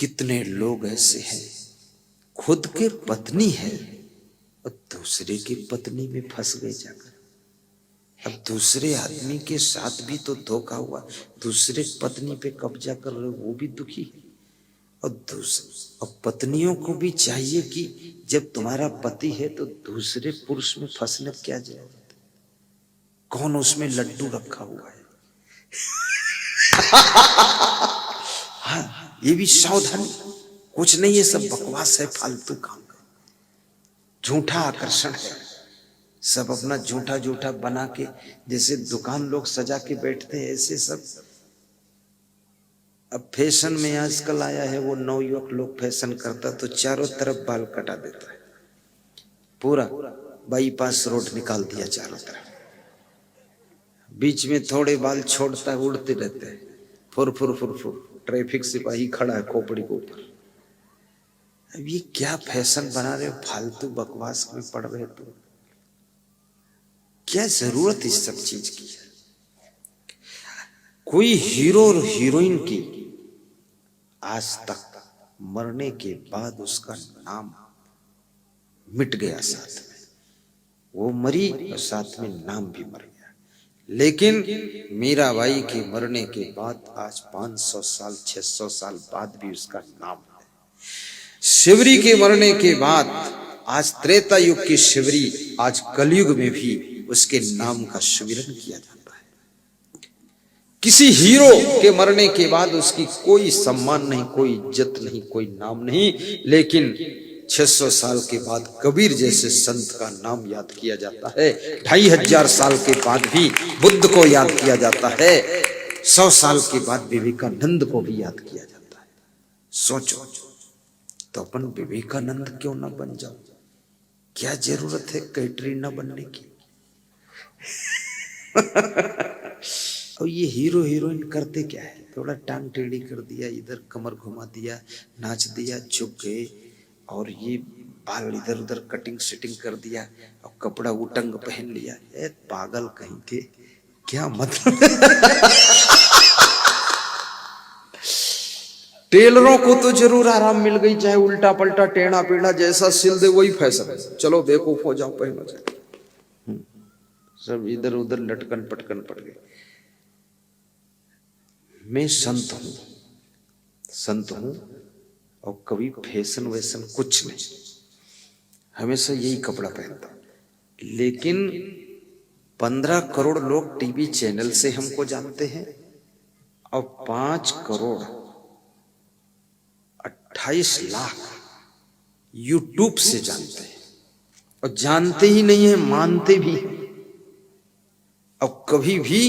कितने लोग ऐसे हैं खुद के पत्नी है और दूसरे की पत्नी में फंस गए जाकर। अब दूसरे आदमी के साथ भी तो धोखा हुआ, दूसरे पत्नी पे कब्जा कर रहे, वो भी दुखी है। और पत्नियों को भी चाहिए कि जब तुम्हारा पति है तो दूसरे पुरुष में फंसने क्या जरूरत है, कौन उसमें लड्डू रखा हुआ है। हाँ, ये भी सावधानी, कुछ नहीं, ये सब बकवास है, फालतू काम है, झूठा आकर्षण है, सब अपना झूठा झूठा बना के, जैसे दुकान लोग सजा के बैठते हैं ऐसे सब। अब फैशन में आजकल आया है वो नवयुवक लोग फैशन करता तो चारों तरफ बाल कटा देता है, पूरा बाईपास रोड निकाल दिया चारों तरफ, बीच में थोड़े बाल छोड़ता है, उड़ते रहते हैं, फुर फुर फुर फुर, ट्रैफिक सिपाही खड़ा है खोपड़ी के ऊपर। अब ये क्या फैशन बना रहे हो, फालतू बकवास में पड़ रहे, तो क्या जरूरत इस सब चीज की है। कोई हीरो और हीरोइन की आज तक मरने के बाद उसका नाम मिट गया, साथ में वो मरी और साथ में नाम भी मर गया। लेकिन मीराबाई के मरने के बाद आज 500 साल 600 साल बाद भी उसका नाम है। शिवरी के मरने के बाद आज त्रेता युग की शिवरी, आज कलयुग में भी उसके नाम का सुमिरन किया जाता है। किसी हीरो के मरने के बाद उसकी कोई सम्मान नहीं, कोई इज्जत नहीं, कोई नाम नहीं, लेकिन 600 साल के बाद कबीर जैसे संत का नाम याद किया जाता है। 2500 साल के बाद भी बुद्ध को याद किया जाता है, 100 साल के बाद विवेकानंद को भी याद किया जाता है। सोचो, तो अपन विवेकानंद क्यों ना बन जाओ, क्या जरूरत है कैटरीना बनने की। और ये हीरो हीरोइन करते क्या है, थोड़ा टांग टेढ़ी कर दिया, इधर कमर घुमा दिया, नाच दिया, झुक गए, और ये बाल इधर उधर कटिंग सेटिंग कर दिया, और कपड़ा उटंग पहन लिया। ए पागल कहीं के, क्या मतलब। टेलरों को तो जरूर आराम मिल गई, चाहे उल्टा पलटा टेढ़ा पेढ़ा जैसा सिल दे वही फैशन है, चलो बेवकूफ हो जाओ, पहनो जाए। सब इधर उधर लटकन पटकन पड़ गए। मैं संत हूं, संत हूं, और कभी फैशन वैशन कुछ नहीं, हमेशा यही कपड़ा पहनता हूं। लेकिन 15 करोड़ लोग टीवी चैनल से हमको जानते हैं, और 5 करोड़ 28 लाख यूट्यूब से जानते हैं, और जानते ही नहीं है, मानते भी। अब कभी भी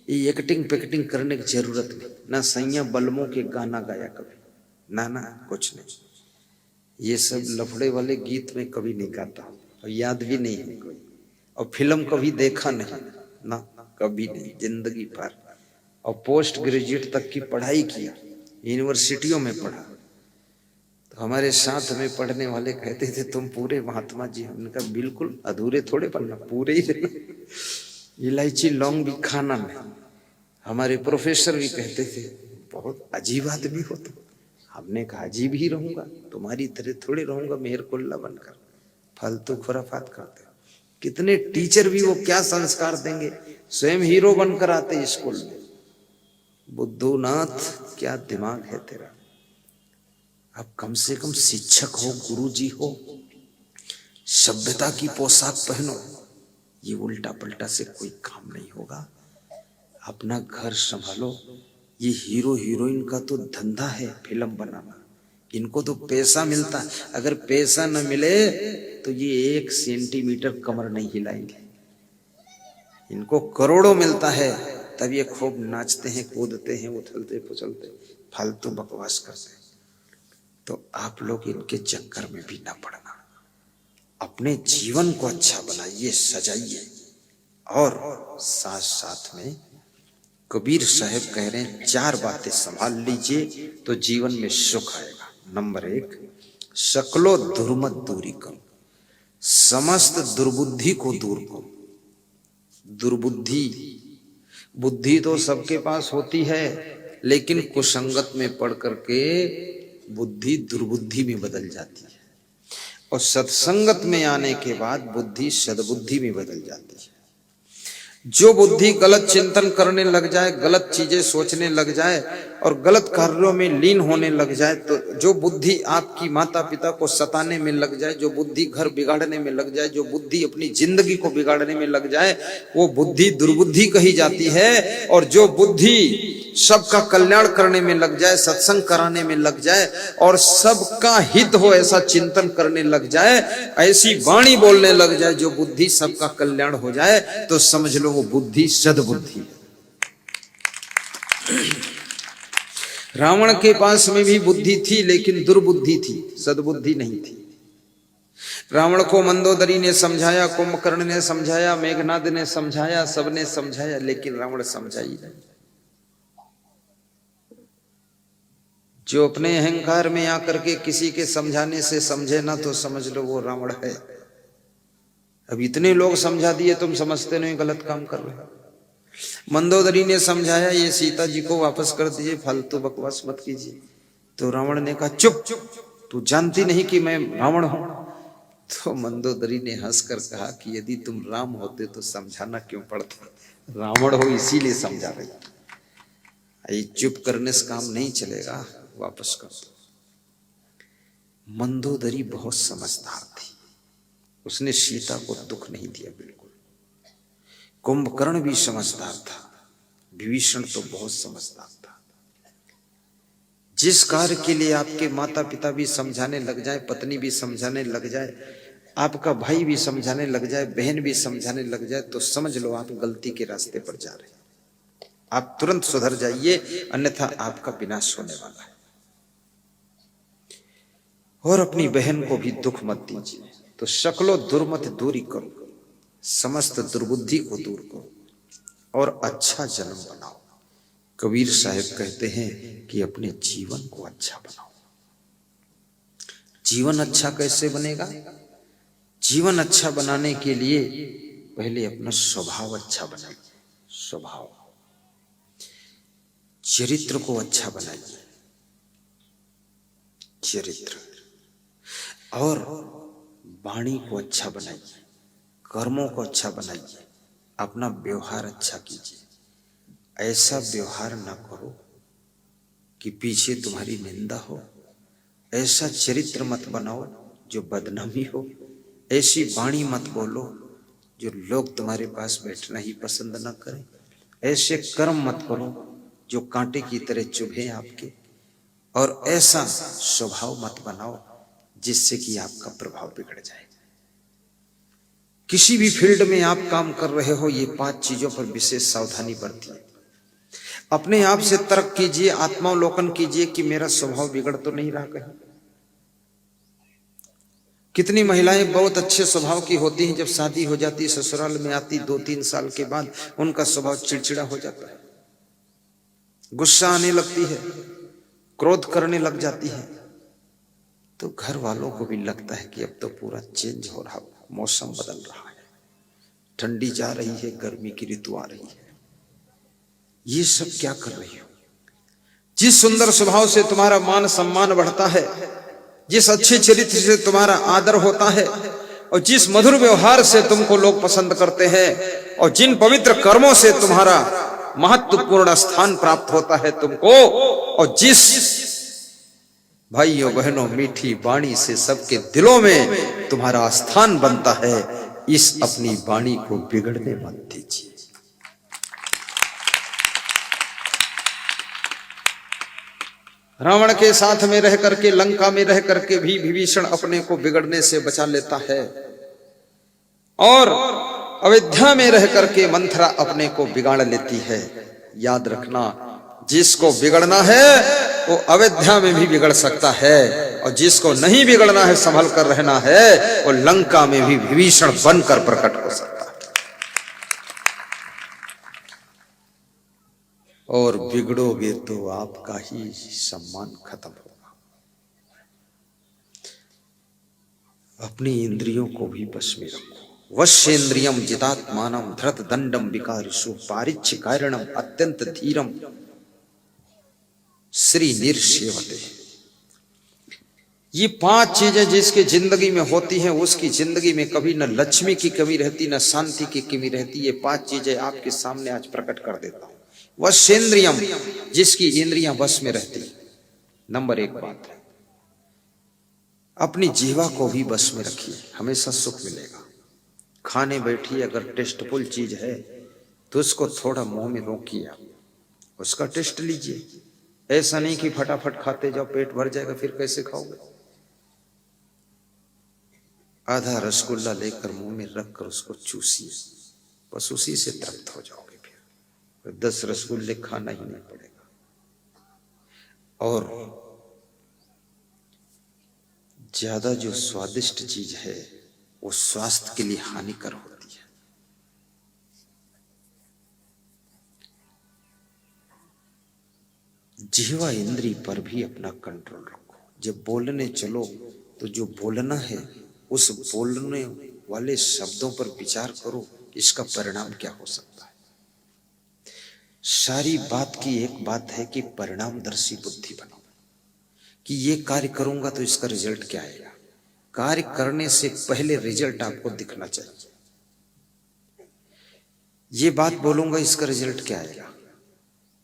ये एक्टिंग पैक्टिंग करने की जरूरत नहीं, ना सैया बलमों के गाना गाया कभी, ना ना कुछ नहीं, ये सब लफड़े वाले गीत में कभी नहीं गाता, और याद भी नहीं है कोई, और फिल्म कभी देखा नहीं ना, कभी नहीं जिंदगी भर। और पोस्ट ग्रेजुएट तक की पढ़ाई किया, यूनिवर्सिटियों में पढ़ा। तो हमारे साथ में पढ़ने वाले कहते थे तुम पूरे महात्मा जी, हमने कहा बिल्कुल, अधूरे थोड़े पढ़ना, पूरे ही रहना, इलायची लौंग भी खाना नहीं। हमारे प्रोफेसर भी कहते थे बहुत अजीब आदमी हो तुम। हमने कहा अजीब ही रहूंगा, तुम्हारी तरह थोड़े रहूंगा मेहरकुल्ला बनकर, फालतू खुराफात करते। कितने टीचर भी वो क्या संस्कार देंगे, स्वयं हीरो बनकर आते स्कूल में। बुद्धूनाथ क्या दिमाग है तेरा, अब कम से कम शिक्षक हो, गुरुजी हो, सभ्यता की पोशाक पहनो। ये उल्टा पलटा से कोई काम नहीं होगा, अपना घर संभालो। ये हीरो हीरोइन का तो धंधा है फिल्म बनाना, इनको तो पैसा मिलता है, अगर पैसा न मिले तो ये 1 सेंटीमीटर कमर नहीं हिलाएंगे। इनको करोड़ों मिलता है, तब ये खूब नाचते हैं, कूदते हैं, उछलते पुछलते, फालतू बकवास करते हैं। तो आप लोग इनके चक्कर में भी ना पड़ना, अपने जीवन को अच्छा बनाइए, सजाइए, और साथ साथ में कबीर साहब कह रहे हैं 4 बातें संभाल लीजिए तो जीवन में सुख आएगा। नंबर 1, सकलो दुर्मत दूरी करो, समस्त दुर्बुद्धि को दूर करो। दुर्बुद्धि, बुद्धि तो सबके पास होती है, लेकिन कुसंगत में पड़ करके बुद्धि दुर्बुद्धि में बदल जाती है, और सत्संगत में आने के बाद बुद्धि सद्बुद्धि में बदल जाती है। जो बुद्धि गलत चिंतन करने लग जाए, गलत चीजें सोचने लग जाए और गलत कार्यों में लीन होने लग जाए, तो जो बुद्धि आपकी माता पिता को सताने में लग जाए, जो बुद्धि घर बिगाड़ने में लग जाए, जो बुद्धि अपनी जिंदगी को बिगाड़ने में लग जाए, वो बुद्धि दुर्बुद्धि कही जाती है। और जो बुद्धि सबका कल्याण करने में लग जाए, सत्संग कराने में लग जाए और सबका हित हो ऐसा चिंतन करने लग जाए, ऐसी वाणी बोलने लग जाए जो बुद्धि सबका कल्याण हो जाए, तो समझ लो वो बुद्धि सद्बुद्धि है। रावण के पास में भी बुद्धि थी लेकिन दुर्बुद्धि थी, सद्बुद्धि नहीं थी। रावण को मंदोदरी ने समझाया, कुंभकर्ण ने समझाया, मेघनाद ने समझाया, सबने समझाया, लेकिन रावण समझा ही नहीं। जो अपने अहंकार में आकर के किसी के समझाने से समझे ना, तो समझ लो वो रावण है। अब इतने लोग समझा दिए, तुम समझते नहीं गलत काम कर रहे हो। मंदोदरी ने समझाया, ये सीता जी को वापस कर दीजिए, फालतू बकवास मत कीजिए। तो रावण ने कहा, चुप, तू जानती नहीं कि मैं रावण हूं। तो मंदोदरी ने हंसकर कहा कि यदि तुम राम होते तो समझाना क्यों पड़ता, रावण हो इसीलिए समझा रही। ये चुप करने से काम नहीं चलेगा, वापस कर दो। मंदोदरी बहुत समझदार थी, उसने सीता को दुख नहीं दिया बिल्कुल। कुंभकर्ण भी समझदार था, विभीषण तो बहुत समझदार था। जिस कार्य के लिए आपके माता पिता भी समझाने लग जाए, पत्नी भी समझाने लग जाए, आपका भाई भी समझाने लग जाए, बहन भी समझाने लग जाए, तो समझ लो आप गलती के रास्ते पर जा रहे हैं। आप तुरंत सुधर जाइए, अन्यथा आपका विनाश होने वाला है। और अपनी बहन को भी दुख मत दीजिए। तो शक्लो दुर्मत दूरी करो, समस्त दुर्बुद्धि को दूर करो और अच्छा जन्म बनाओ। कबीर साहब कहते हैं कि अपने जीवन को अच्छा बनाओ। जीवन अच्छा कैसे बनेगा? जीवन अच्छा बनाने के लिए पहले अपना स्वभाव अच्छा बनाइए। स्वभाव, चरित्र को अच्छा बनाइए, चरित्र, और वाणी को अच्छा बनाइए, कर्मों को अच्छा बनाइए, अपना व्यवहार अच्छा कीजिए। ऐसा व्यवहार ना करो कि पीछे तुम्हारी निंदा हो, ऐसा चरित्र मत बनाओ जो बदनामी हो, ऐसी वाणी मत बोलो जो लोग तुम्हारे पास बैठना ही पसंद ना करें, ऐसे कर्म मत करो जो कांटे की तरह चुभे आपके, और ऐसा स्वभाव मत बनाओ जिससे कि आपका प्रभाव बिगड़ जाए। किसी भी फील्ड में आप काम कर रहे हो, ये 5 चीजों पर विशेष सावधानी बरतिए। अपने आप से तर्क कीजिए, आत्मावलोकन कीजिए कि मेरा स्वभाव बिगड़ तो नहीं रहा कहीं। कितनी महिलाएं बहुत अच्छे स्वभाव की होती हैं, जब शादी हो जाती, ससुराल में आती, 2-3 साल के बाद उनका स्वभाव चिड़चिड़ा हो जाता है, गुस्सा आने लगती है, क्रोध करने लग जाती है। तो घर वालों को भी लगता है कि अब तो पूरा चेंज हो रहा, मौसम बदल रहा है, ठंडी जा रही है, गर्मी की ऋतु आ रही है। ये सब क्या कर रही हो? जिस सुंदर स्वभाव से तुम्हारा मान सम्मान बढ़ता है, जिस अच्छे चरित्र से तुम्हारा आदर होता है, और जिस मधुर व्यवहार से तुमको लोग पसंद करते हैं, और जिन पवित्र कर्मों से तुम्हारा महत्वपूर्ण स्थान प्राप्त होता है तुमको, और जिस भाइयों बहनों मीठी वाणी से सबके दिलों में तुम्हारा स्थान बनता है, इस अपनी वाणी को बिगड़ने मत दीजिए। रावण के साथ में रह करके, लंका में रह करके भी विभीषण अपने को बिगड़ने से बचा लेता है, और अयोध्या में रह करके मंथरा अपने को बिगाड़ लेती है। याद रखना, जिसको बिगड़ना है वो अयोध्या में भी बिगड़ सकता है, और जिसको नहीं बिगड़ना है, संभल कर रहना है, वो लंका में भी विभीषण बनकर प्रकट हो सकता है। और बिगड़ोगे तो आपका ही सम्मान खत्म होगा। अपनी इंद्रियों को भी बस में रखो। वश्येन्द्रियम जितात्मानम धृत दंडम विकारिषु पारिच्य कारणम अत्यंत धीरम श्री निर्सेवते। ये 5 चीजें जिसकी जिंदगी में होती हैं उसकी जिंदगी में कभी न लक्ष्मी की कमी रहती न शांति की कमी रहती। ये 5 चीजें आपके सामने आज प्रकट कर देता हूं। वशेंद्रियम, जिसकी इंद्रियां वश में रहती। नंबर 1 बात है, अपनी जीवा को भी वश में रखिए, हमेशा सुख मिलेगा। खाने बैठिए, अगर टेस्टफुल चीज है तो उसको थोड़ा मुंह में रोकिए, उसका टेस्ट लीजिए। ऐसा नहीं कि फटाफट खाते जाओ, पेट भर जाएगा, फिर कैसे खाओगे। आधा रसगुल्ला लेकर मुंह में रखकर उसको चूसिए, बस उसी से तृप्त हो जाओगे। फिर 10 रसगुल्ले खाना ही नहीं पड़ेगा। और ज्यादा जो स्वादिष्ट चीज है वो स्वास्थ्य के लिए हानिकर होती है। जीवा इंद्री पर भी अपना कंट्रोल रखो। जब बोलने चलो तो जो बोलना है उस बोलने वाले शब्दों पर विचार करो, इसका परिणाम क्या हो सकता है। सारी बात की एक बात है कि परिणामदर्शी बुद्धि बनाओ, कि ये कार्य करूंगा तो इसका रिजल्ट क्या आएगा। कार्य करने से पहले रिजल्ट आपको दिखना चाहिए। ये बात बोलूंगा, इसका रिजल्ट क्या आएगा।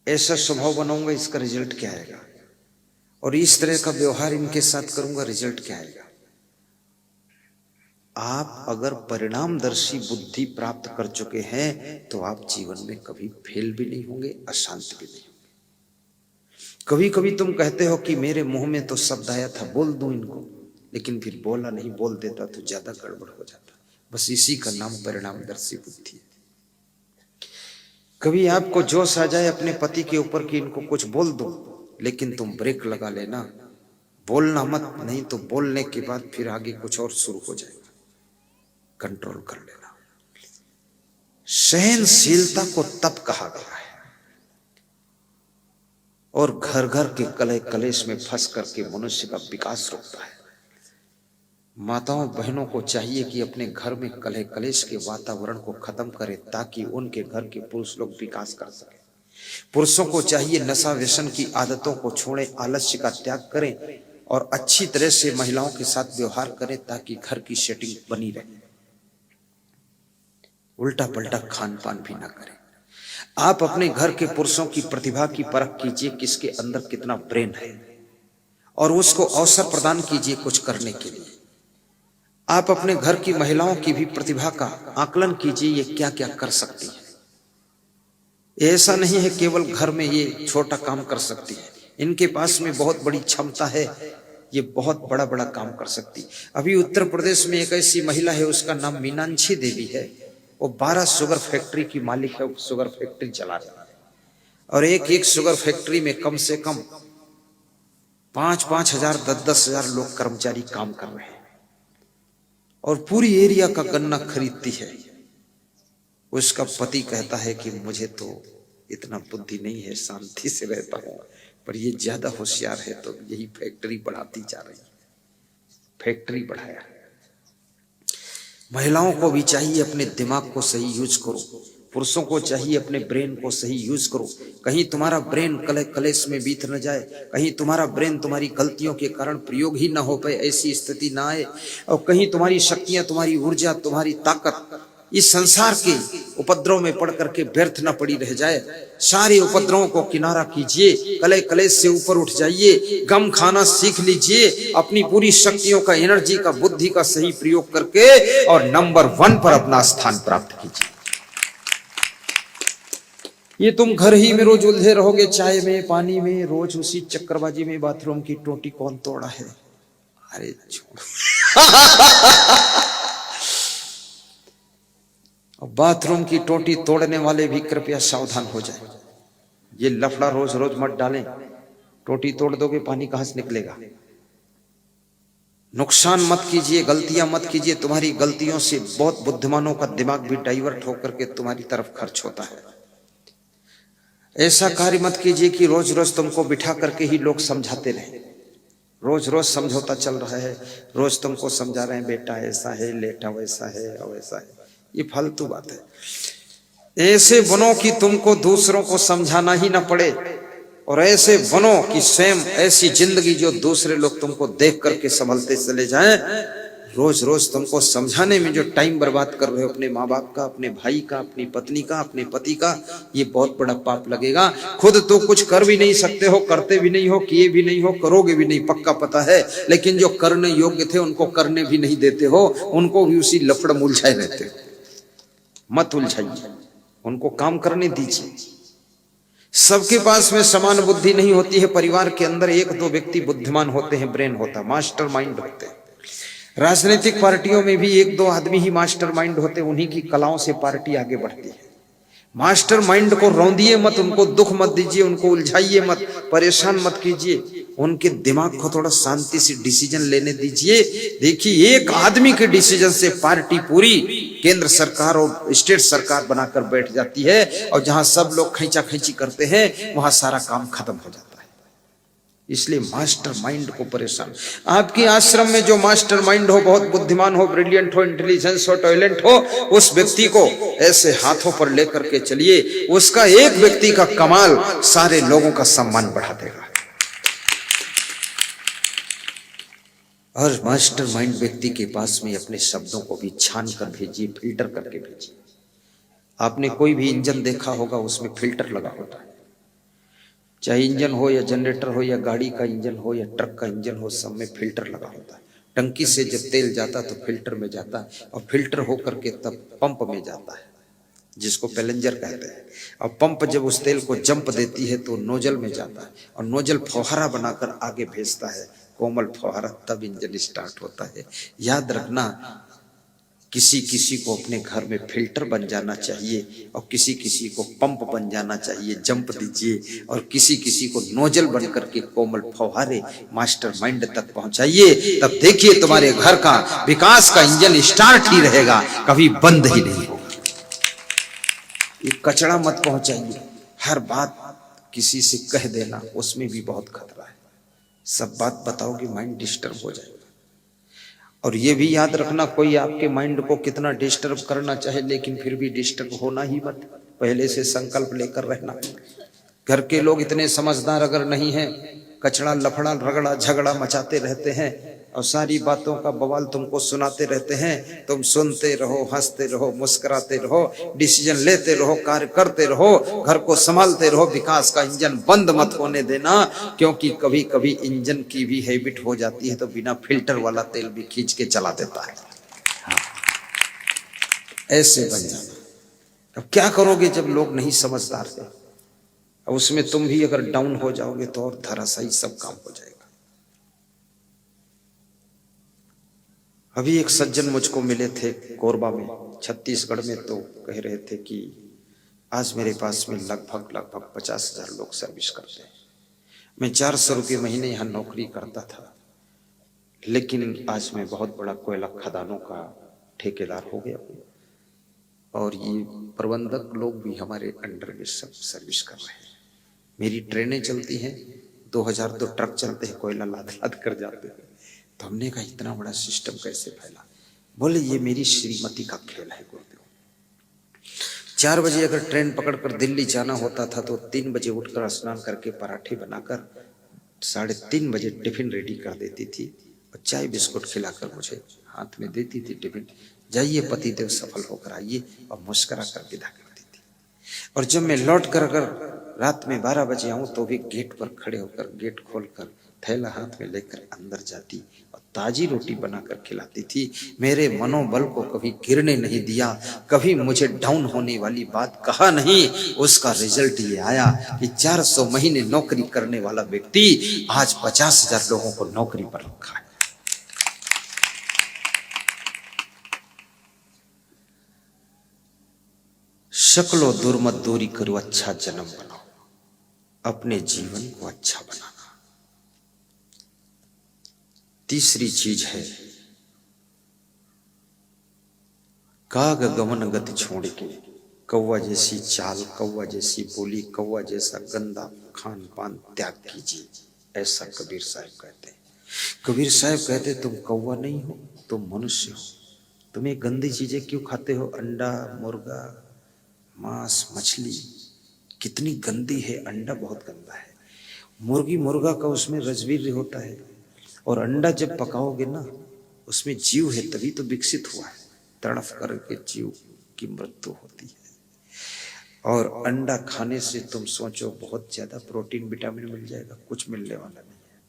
ऐसा स्वभाव बनाऊंगा, इसका रिजल्ट क्या आएगा। और इस तरह का व्यवहार इनके साथ करूंगा, रिजल्ट क्या आएगा। आप अगर परिणामदर्शी बुद्धि प्राप्त कर चुके हैं तो आप जीवन में कभी फेल भी नहीं होंगे, अशांत भी नहीं होंगे। कभी कभी तुम कहते हो कि मेरे मुंह में तो शब्द आया था, बोल दूं इनको, लेकिन फिर बोला नहीं, बोल देता तो ज्यादा गड़बड़ हो जाता। बस इसी का नाम परिणामदर्शी बुद्धि है। कभी आपको जोश आ जाए अपने पति के ऊपर कि इनको कुछ बोल दो, लेकिन तुम ब्रेक लगा लेना, बोलना मत, नहीं तो बोलने के बाद फिर आगे कुछ और शुरू हो जाएगा। कंट्रोल कर लेना। सहनशीलता को तप कहा गया है। और घर घर के कलह कलेश में फंस करके मनुष्य का विकास रुकता है। माताओं बहनों को चाहिए कि अपने घर में कलह कलेश के वातावरण को खत्म करें, ताकि उनके घर के पुरुष लोग विकास कर सकें। पुरुषों को चाहिए नशा व्यसन की आदतों को छोड़ें, आलस्य का त्याग करें और अच्छी तरह से महिलाओं के साथ व्यवहार करें, ताकि घर की सेटिंग बनी रहे। उल्टा पलटा खान पान भी ना करें। आप अपने घर के पुरुषों की प्रतिभा की परख कीजिए, किसके अंदर कितना ब्रेन है, और उसको अवसर प्रदान कीजिए कुछ करने के लिए। आप अपने घर की महिलाओं की भी प्रतिभा का आकलन कीजिए, ये क्या क्या कर सकती है। ऐसा नहीं है केवल घर में ये छोटा काम कर सकती है, इनके पास में बहुत बड़ी क्षमता है, ये बहुत बड़ा बड़ा काम कर सकती। अभी उत्तर प्रदेश में एक ऐसी महिला है, उसका नाम मीनाक्षी देवी है। वो 12 शुगर फैक्ट्री की मालिक है, शुगर फैक्ट्री चला रही है। और एक एक शुगर फैक्ट्री में कम से कम 5-5 हजार 10-10 हजार लोग कर्मचारी काम कर रहे हैं, और पूरी एरिया का गन्ना खरीदती है। उसका पति कहता है कि मुझे तो इतना बुद्धि नहीं है, शांति से रहता हूं, पर ये ज्यादा होशियार है तो यही फैक्ट्री बढ़ाती जा रही है। फैक्ट्री बढ़ाया। महिलाओं को भी चाहिए अपने दिमाग को सही यूज करो, पुरुषों को चाहिए अपने ब्रेन को सही यूज करो। कहीं तुम्हारा ब्रेन कलेश में बीत न जाए, कहीं तुम्हारा ब्रेन तुम्हारी गलतियों के कारण प्रयोग ही ना हो पाए, ऐसी स्थिति ना आए, और कहीं तुम्हारी शक्तियां, तुम्हारी ऊर्जा, तुम्हारी ताकत इस संसार के उपद्रव में पड़ करके व्यर्थ न पड़ी रह जाए। सारे उपद्रवों को किनारा कीजिए, कलह कलेश से ऊपर उठ जाइए, गम खाना सीख लीजिए, अपनी पूरी शक्तियों का, एनर्जी का, बुद्धि का सही प्रयोग करके और नंबर 1 पर अपना स्थान प्राप्त कीजिए। ये तुम घर ही में रोज उलझे रहोगे, चाय में, पानी में, रोज उसी चक्करबाजी में। बाथरूम की टोटी कौन तोड़ा है? अरे बाथरूम की टोटी तोड़ने वाले भी कृपया सावधान हो जाए। ये लफड़ा रोज रोज मत डालें। टोटी तोड़ दोगे, पानी कहां से निकलेगा? नुकसान मत कीजिए, गलतियां मत कीजिए। तुम्हारी गलतियों से बहुत बुद्धिमानों का दिमाग भी डाइवर्ट होकर के तुम्हारी तरफ खर्च होता है। ऐसा कार्य मत कीजिए कि रोज रोज तुमको बिठा करके ही लोग समझाते रहे। रोज रोज समझौता चल रहा है, रोज तुमको समझा रहे हैं, बेटा ऐसा है, लेटा वैसा है और वैसा है। ये फालतू बात है। ऐसे बनो कि तुमको दूसरों को समझाना ही ना पड़े, और ऐसे बनो कि स्वयं ऐसी जिंदगी जो दूसरे लोग तुमको देख करके संभलते चले जाएं। रोज रोज तुमको समझाने में जो टाइम बर्बाद कर रहे हो अपने माँ बाप का, अपने भाई का, अपनी पत्नी का, अपने पति का, ये बहुत बड़ा पाप लगेगा। खुद तो कुछ कर भी नहीं सकते हो, करते भी नहीं हो, किए भी नहीं हो, करोगे भी नहीं, पक्का पता है। लेकिन जो करने योग्य थे उनको करने भी नहीं देते हो, उनको भी उसी लफड़ में उलझाए रहते हो। मत उलझाइए, उनको काम करने दीजिए। सबके पास में समान बुद्धि नहीं होती है। परिवार के अंदर एक दो व्यक्ति बुद्धिमान होते हैं, ब्रेन होता, मास्टर माइंड होते हैं। राजनीतिक पार्टियों में भी एक दो आदमी ही मास्टर माइंड होते, उन्हीं की कलाओं से पार्टी आगे बढ़ती है। मास्टर माइंड को रौंदिए मत, उनको दुख मत दीजिए, उनको उलझाइए मत, परेशान मत कीजिए। उनके दिमाग को थोड़ा शांति से डिसीजन लेने दीजिए। देखिए, एक आदमी के डिसीजन से पार्टी पूरी केंद्र सरकार और स्टेट सरकार बनाकर बैठ जाती है, और जहां सब लोग खींचा खींची करते हैं वहां सारा काम खत्म हो जाता है। इसलिए मास्टर माइंड को परेशान, आपके आश्रम में जो मास्टर माइंड हो, बहुत बुद्धिमान हो, ब्रिलियंट हो, इंटेलिजेंस हो, टैलेंट हो, उस व्यक्ति को ऐसे हाथों पर लेकर के चलिए। उसका एक व्यक्ति का कमाल सारे लोगों का सम्मान बढ़ा देगा। और मास्टर माइंड व्यक्ति के पास में अपने शब्दों को भी छान कर भेजिए, फिल्टर करके भेजिए। आपने कोई भी इंजन देखा होगा, उसमें फिल्टर लगा होता है। चाहे इंजन हो या जनरेटर हो या गाड़ी का इंजन हो या ट्रक का इंजन हो, सब में फिल्टर लगा होता है। टंकी से जब तेल जाता तो फिल्टर में जाता, और फिल्टर होकर के तब पंप में जाता है, जिसको पैलेंजर कहते हैं। और पंप जब उस तेल को जंप देती है तो नोजल में जाता है, और नोजल फौहारा बनाकर आगे भेजता है, कोमल फौहारा, तब इंजन स्टार्ट होता है। याद रखना, किसी किसी को अपने घर में फिल्टर बन जाना चाहिए, और किसी किसी को पंप बन जाना चाहिए, जंप दीजिए। और किसी किसी को नोजल बन करके कोमल फौहारे मास्टर माइंड तक पहुंचाइए। तब देखिए तुम्हारे घर का विकास का इंजन स्टार्ट ही रहेगा, कभी बंद ही नहीं होगा। ये कचरा मत पहुंचाइए। हर बात किसी से कह देना, उसमें भी बहुत खतरा है। सब बात बताओगे, माइंड डिस्टर्ब हो जाएगा। और ये भी याद रखना, कोई आपके माइंड को कितना डिस्टर्ब करना चाहे, लेकिन फिर भी डिस्टर्ब होना ही मत। पहले से संकल्प लेकर रहना। घर के लोग इतने समझदार अगर नहीं हैं, कचड़ा लफड़ा रगड़ा झगड़ा मचाते रहते हैं और सारी बातों का बवाल तुमको सुनाते रहते हैं, तुम सुनते रहो, हंसते रहो, मुस्कुराते रहो, डिसीजन लेते रहो, कार्य करते रहो, घर को संभालते रहो। विकास का इंजन बंद मत होने देना, क्योंकि कभी कभी इंजन की भी हैबिट हो जाती है तो बिना फिल्टर वाला तेल भी खींच के चला देता है। ऐसे बन जाना। अब क्या करोगे जब लोग नहीं समझदार है? उसमें तुम भी अगर डाउन हो जाओगे तो और धराशायी सब काम हो जाएगा। अभी एक सज्जन मुझको मिले थे कोरबा में, छत्तीसगढ़ में, तो कह रहे थे कि आज मेरे पास में लगभग 50,000 लोग सर्विस करते हैं। मैं 400 रुपये महीने यहाँ नौकरी करता था, लेकिन आज मैं बहुत बड़ा कोयला खदानों का ठेकेदार हो गया हूँ, और ये प्रबंधक लोग भी हमारे अंडर में सब सर्विस कर रहे हैं। मेरी ट्रेनें चलती हैं, 2000 तो ट्रक चलते हैं, कोयला लाद लाद कर जाते हैं। तो हमने कहा इतना बड़ा सिस्टम कैसे फैला? बोले ये मेरी श्रीमती का खेल है गुरुदेव। 4 बजे अगर ट्रेन पकड़कर दिल्ली जाना होता था तो 3 बजे उठकर स्नान करके पराठे बनाकर 3:30 बजे टिफिन रेडी कर देती थी, और चाय बिस्कुट खिलाकर मुझे हाथ में देती थी टिफिन। जाइए पतिदेव, सफल होकर आइए, और मुस्कुरा कर विदा करती थी। और जब मैं लौट कर अगर रात में 12 बजे आऊं तो भी गेट पर खड़े होकर, गेट खोलकर थैला हाथ में लेकर अंदर जाती और ताजी रोटी बनाकर खिलाती थी। मेरे मनोबल को कभी गिरने नहीं दिया, कभी मुझे डाउन होने वाली बात कहा नहीं। उसका रिजल्ट ये आया कि 400 महीने नौकरी करने वाला व्यक्ति आज 50,000 लोगों को नौकरी पर रखा है। शक्लो दुर्मत दूरी करो, अच्छा जन्म बनाओ, अपने जीवन को अच्छा बनाना। तीसरी चीज है, काग गमन गति छोड़ के, कौवा जैसी चाल, कौवा जैसी बोली, कौवा जैसा गंदा खान पान त्याग कीजिए। ऐसा कबीर साहब कहते हैं। कबीर साहब कहते तुम कौवा नहीं हो, तुम मनुष्य हो। तुम ये गंदी चीजें क्यों खाते हो? अंडा, मुर्गा, मांस, मछली कितनी गंदी है। अंडा बहुत गंदा है, मुर्गी मुर्गा का उसमें रजवीर होता है, और अंडा जब पकाओगे ना उसमें जीव है, तभी तो विकसित हुआ है। तड़फ करके जीव की मृत्यु होती है। और अंडा खाने से तुम सोचो बहुत ज्यादा प्रोटीन विटामिन मिल जाएगा, कुछ मिलने वाला नहीं है।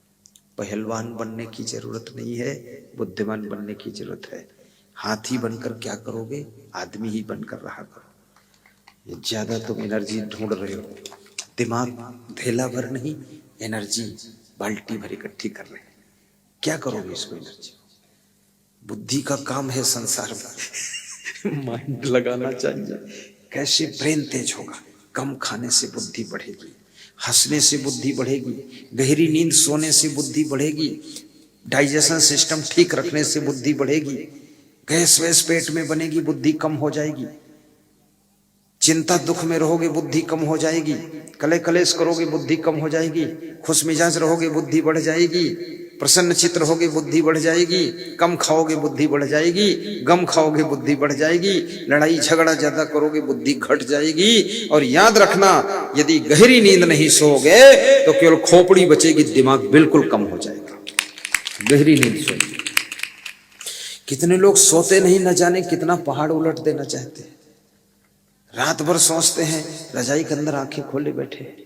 पहलवान बनने की जरूरत नहीं है, बुद्धिमान बनने की जरूरत है। हाथी बनकर क्या करोगे, आदमी ही बनकर रहा करो। ये ज्यादा तुम एनर्जी ढूंढ रहे हो, दिमाग धेला भर नहीं, एनर्जी बाल्टी भर इकट्ठी कर रहे हैं। क्या करोगे इसको एनर्जी? बुद्धि का काम है संसार में माइंड लगाना चाहिए। कैसे ब्रेन तेज होगा? कम खाने से बुद्धि बढ़ेगी, हंसने से बुद्धि बढ़ेगी, गहरी नींद सोने से बुद्धि बढ़ेगी, डाइजेशन सिस्टम ठीक रखने से बुद्धि बढ़ेगी, गैस वैस पेट में बनेगी, बुद्धि कम हो जाएगी। चिंता दुख में रहोगे, बुद्धि कम हो जाएगी। कले कलेश करोगे, बुद्धि कम हो जाएगी। खुश मिजाज रहोगे, बुद्धि बढ़ जाएगी। प्रसन्न चित्त रहोगे, बुद्धि बढ़ जाएगी। कम खाओगे, बुद्धि बढ़ जाएगी। गम खाओगे, बुद्धि बढ़ जाएगी। लड़ाई झगड़ा ज्यादा करोगे, बुद्धि घट जाएगी। और याद रखना, यदि गहरी नींद नहीं सोओगे तो केवल खोपड़ी बचेगी, दिमाग बिल्कुल कम हो जाएगा। गहरी नींद सोइए। कितने लोग सोते नहीं, न जाने कितना पहाड़ उलट देना चाहते हैं। रात भर सोचते हैं, रजाई के अंदर आंखें खोले बैठे।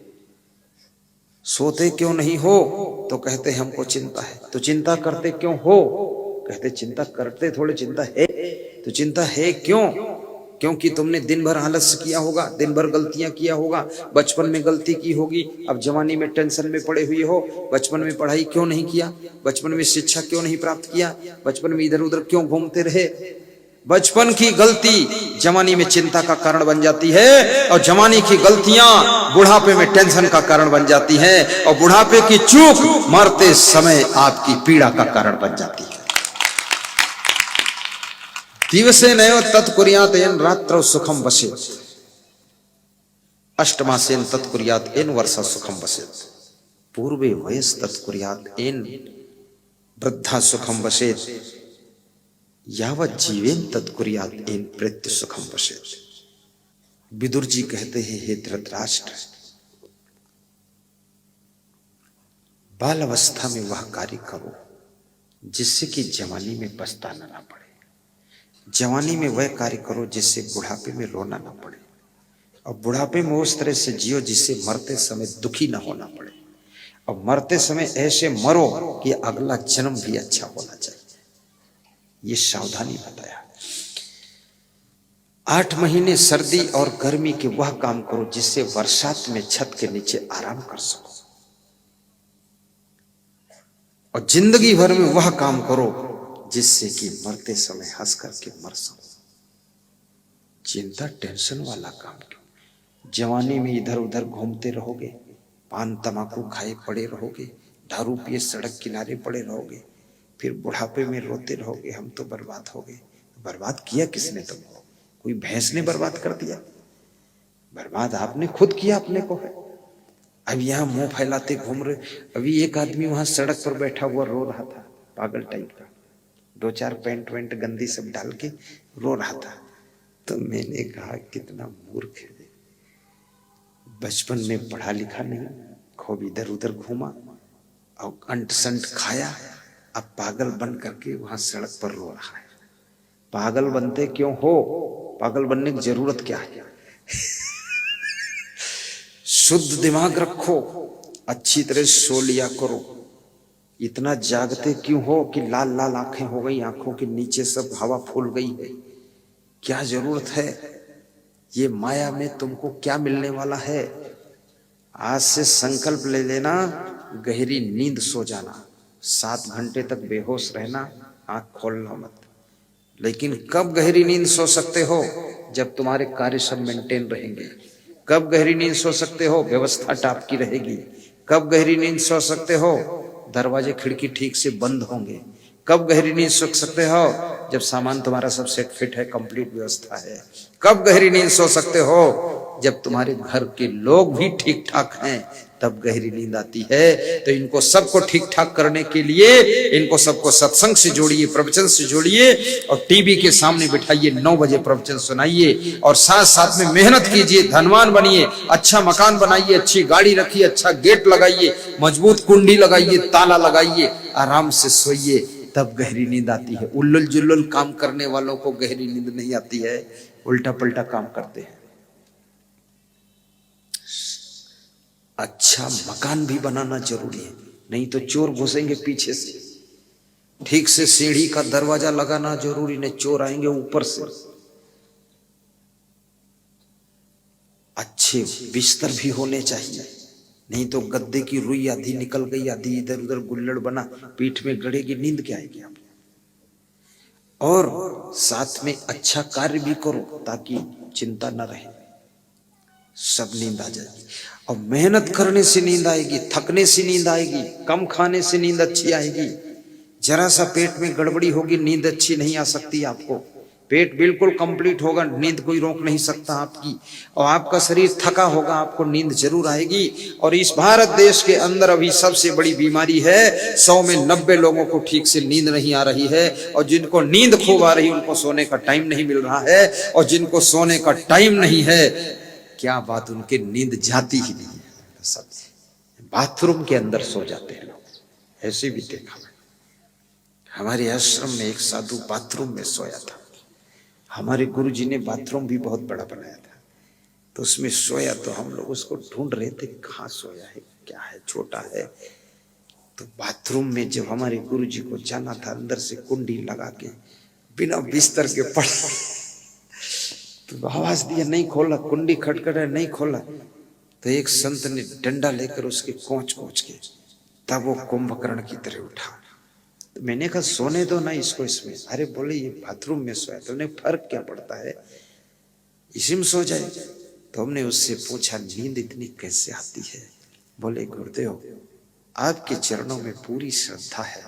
सोते क्यों नहीं हो? तो कहते हमको चिंता है। तो चिंता करते क्यों हो? कहते चिंता करते थोड़े, चिंता है। तो चिंता है क्यों? क्योंकि तुमने दिन भर आलस्य किया होगा, दिन भर गलतियां किया होगा, बचपन में गलती की होगी, अब जवानी में टेंशन में पड़े हुए हो। बचपन में पढ़ाई क्यों नहीं किया? बचपन में शिक्षा क्यों नहीं प्राप्त किया? बचपन में इधर उधर क्यों घूमते रहे? बचपन की गलती जवानी में चिंता का कारण बन जाती है, और जवानी की गलतियां बुढ़ापे में टेंशन का कारण बन जाती है, और बुढ़ापे की चूक मरते समय आपकी पीड़ा का कारण बन जाती है। दिवसे नैव तत्कुर्यात् येन रात्रौ सुखम वसेत्, अष्टमासेन तत्कुर्यात् येन वर्षा सुखम वसेत्, पूर्वे वयस् तत्कुर्यात् येन वृद्धा सुखम वसेत्, यावत् जीवेन तत्कुर्यात् येन प्रेत्य सुखम वसेत्। विदुर जी कहते हैं, हे धृतराष्ट्र, बाल अवस्था में वह कार्य करो जिससे कि जवानी में पछताना ना पड़े। जवानी में वह कार्य करो जिससे बुढ़ापे में रोना ना पड़े, और बुढ़ापे में उस तरह से जियो जिससे मरते समय दुखी ना होना पड़े, और मरते समय ऐसे मरो कि अगला जन्म भी अच्छा होना चाहिए। ये सावधानी बताया। 8 महीने सर्दी और गर्मी के वह काम करो जिससे वर्षात में छत के नीचे आराम कर सको, और जिंदगी भर में वह काम करो जिससे कि मरते समय हंस करके मर सको। चिंता टेंशन वाला काम क्यों? जवानी में इधर उधर घूमते रहोगे, पान तमाकू खाए पड़े रहोगे, दारू पिए सड़क किनारे पड़े रहोगे, फिर बुढ़ापे में रोते रहोगे, हम तो बर्बाद हो गए। बर्बाद किया किसने तुमको? कोई भैंस ने बर्बाद कर दिया? बर्बाद आपने खुद किया, अपने को है। अब यहाँ मुंह फैलाते घूम रहे। अभी एक आदमी वहां सड़क पर बैठा हुआ रो रहा था, पागल टाइप का, 2-4 पैंट वैंट गंदी सब डाल के रो रहा था। तो मैंने कहा कितना मूर्ख है, बचपन में पढ़ा लिखा नहीं, खूब इधर उधर घूमा और अंट संट खाया, अब पागल बन करके वहां सड़क पर रो रहा है। पागल बनते क्यों हो? पागल बनने की जरूरत क्या है? शुद्ध दिमाग रखो, अच्छी तरह सो लिया करो। इतना जागते क्यों हो कि लाल लाल आंखें हो गई, आंखों के नीचे सब हवा फूल गई है? क्या जरूरत है? ये माया में तुमको क्या मिलने वाला है? आज से संकल्प ले लेना, गहरी नींद सो जाना, 7 घंटे तक बेहोश रहना, आंख खोलना मत। लेकिन कब गहरी नींद सो सकते हो? जब तुम्हारे कार्य सब मेंटेन रहेंगे। कब गहरी नींद सो सकते हो? व्यवस्था टाप की रहेगी। कब गहरी नींद सो सकते हो? दरवाजे खिड़की ठीक से बंद होंगे। कब गहरी नींद सो सकते हो? जब सामान तुम्हारा सब सेट फिट है, कंप्लीट व्यवस्था है। कब गहरी नींद सो सकते हो? जब तुम्हारे घर के लोग भी ठीक ठाक हैं, तब गहरी नींद आती है। तो इनको सबको ठीक ठाक करने के लिए इनको सबको सत्संग से जोड़िए, प्रवचन से जोड़िए और टीवी के सामने बिठाइए, 9 बजे प्रवचन सुनाइए और साथ साथ में मेहनत कीजिए, धनवान बनिए, अच्छा मकान बनाइए, अच्छी गाड़ी रखिए, अच्छा गेट लगाइए, मजबूत कुंडी लगाइए, ताला लगाइए, आराम से सोइए, तब गहरी नींद आती है। उल्लुल जुल्लुल काम करने वालों को गहरी नींद नहीं आती है, उल्टा पलटा काम करते हैं। अच्छा मकान भी बनाना जरूरी है, नहीं तो चोर घुसेंगे पीछे से। ठीक से सीढ़ी का दरवाजा लगाना जरूरी, नहीं चोर आएंगे ऊपर से। अच्छे बिस्तर भी होने चाहिए, नहीं तो गद्दे की रुई आधी निकल गई, आधी इधर उधर गुल्लड़ बना, पीठ में गड़ेगी, नींद क्या आएगी आप। और साथ में अच्छा कार्य भी करो ताकि चिंता न रहे, सब नींद आ जाएगी। और मेहनत करने से नींद आएगी, थकने से नींद आएगी, कम खाने से नींद अच्छी आएगी। जरा सा पेट में गड़बड़ी होगी, नींद अच्छी नहीं आ सकती आपको। पेट बिल्कुल कंप्लीट होगा, नींद कोई रोक नहीं सकता आपकी। और आपका शरीर थका होगा, आपको नींद जरूर आएगी। और इस भारत देश के अंदर अभी सबसे बड़ी बीमारी है, 100 में 90 लोगों को ठीक से नींद नहीं आ रही है। और जिनको नींद खूब आ रही है उनको सोने का टाइम नहीं मिल रहा है, और जिनको सोने का टाइम नहीं है, क्या बात, उनकी नींद जाती ही नहीं है। सब बाथरूम के अंदर सो जाते हैं लोग, ऐसे भी देखा मैं। हमारे आश्रम में एक साधु बाथरूम में सोया था। हमारे गुरुजी ने बाथरूम भी बहुत बड़ा बनाया था, तो उसमें सोया। तो हम लोग उसको ढूंढ रहे थे, कहाँ सोया है, क्या है, छोटा है। तो बाथरूम में जब हमारे गुरुजी को जाना था, अंदर से कुंडी लगा के बिना बिस्तर के पड़ा, तो आवाज दिया, नहीं खोला, कुंडी खटखटा, नहीं खोला। तो एक संत ने डंडा लेकर उसके कोंच के तब वो कुंभकर्ण की तरह उठा। तो मैंने कहा सोने दो ना इसको इसमें। अरे बोले ये बाथरूम में सोया। तो उन्हें फर्क क्या पड़ता है, इसी में सो जाए। तो हमने उससे पूछा नींद इतनी कैसे आती है। बोले गुरुदेव आपके चरणों में पूरी श्रद्धा है,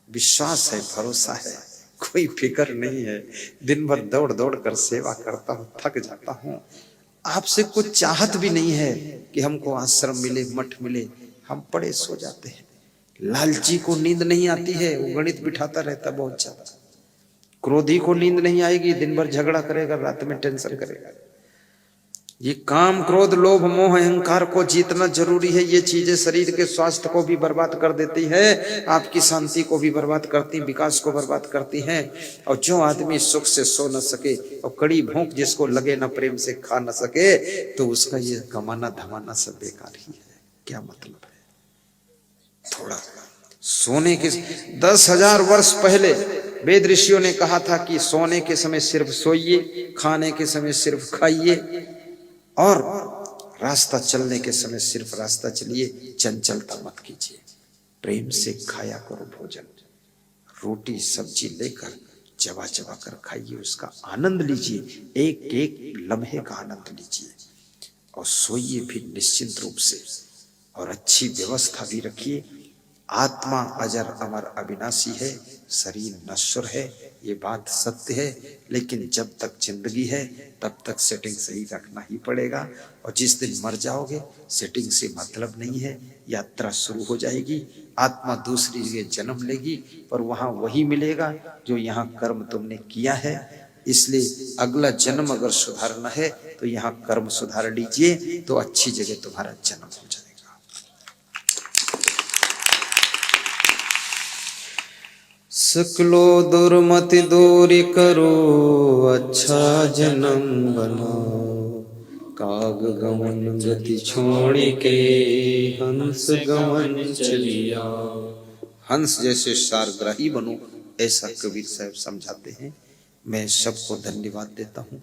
विश्वास है, भरोसा है, कोई फिक्र नहीं है। दिन भर दौड़ दौड़ कर सेवा करता हूँ, थक जाता हूँ। आपसे कुछ चाहत भी नहीं है कि हमको आश्रम मिले, मठ मिले, हम पड़े सो जाते हैं। लालची को नींद नहीं आती है, वो गणित बिठाता रहता बहुत ज्यादा। क्रोधी को नींद नहीं आएगी, दिन भर झगड़ा करेगा, रात में टेंशन करेगा। ये काम, क्रोध, लोभ, मोह, अहंकार को जीतना जरूरी है। ये चीजें शरीर के स्वास्थ्य को भी बर्बाद कर देती है, आपकी शांति को भी बर्बाद करती, विकास को बर्बाद करती है। और जो आदमी सुख से सो न सके और कड़ी भूख जिसको लगे न प्रेम से खा न सके, तो उसका ये कमाना धमाना सब बेकार ही है। क्या मतलब है। थोड़ा सोने के 10,000 वर्ष पहले वेद ऋषियों ने कहा था कि सोने के समय सिर्फ सोइए, खाने के समय सिर्फ खाइए, और रास्ता चलने के समय सिर्फ रास्ता चलिए, चंचलता मत कीजिए। प्रेम से खाया करो भोजन, रोटी सब्जी लेकर चबा चबा कर खाइए, उसका आनंद लीजिए, एक एक लम्हे का आनंद लीजिए। और सोइए भी निश्चिंत रूप से, और अच्छी व्यवस्था भी रखिए। आत्मा अजर अमर अविनाशी है, शरीर नश्वर है, ये बात सत्य है। लेकिन जब तक जिंदगी है तब तक सेटिंग सही रखना ही पड़ेगा। और जिस दिन मर जाओगे सेटिंग से मतलब नहीं है, यात्रा शुरू हो जाएगी। आत्मा दूसरी जगह जन्म लेगी, पर वहां वही मिलेगा जो यहाँ कर्म तुमने किया है। इसलिए अगला जन्म अगर सुधारना है तो यहाँ कर्म सुधार लीजिए, तो अच्छी जगह तुम्हारा जन्म हो जाएगा। सकलो दुर्मति दूर करो, अच्छा जन्म बनाओ। काग गमन गति छोड़ के, हंस गमन चलिया। हंस जैसे सारग्राही बनो, ऐसा कबीर साहब समझाते हैं। मैं सबको धन्यवाद देता हूँ।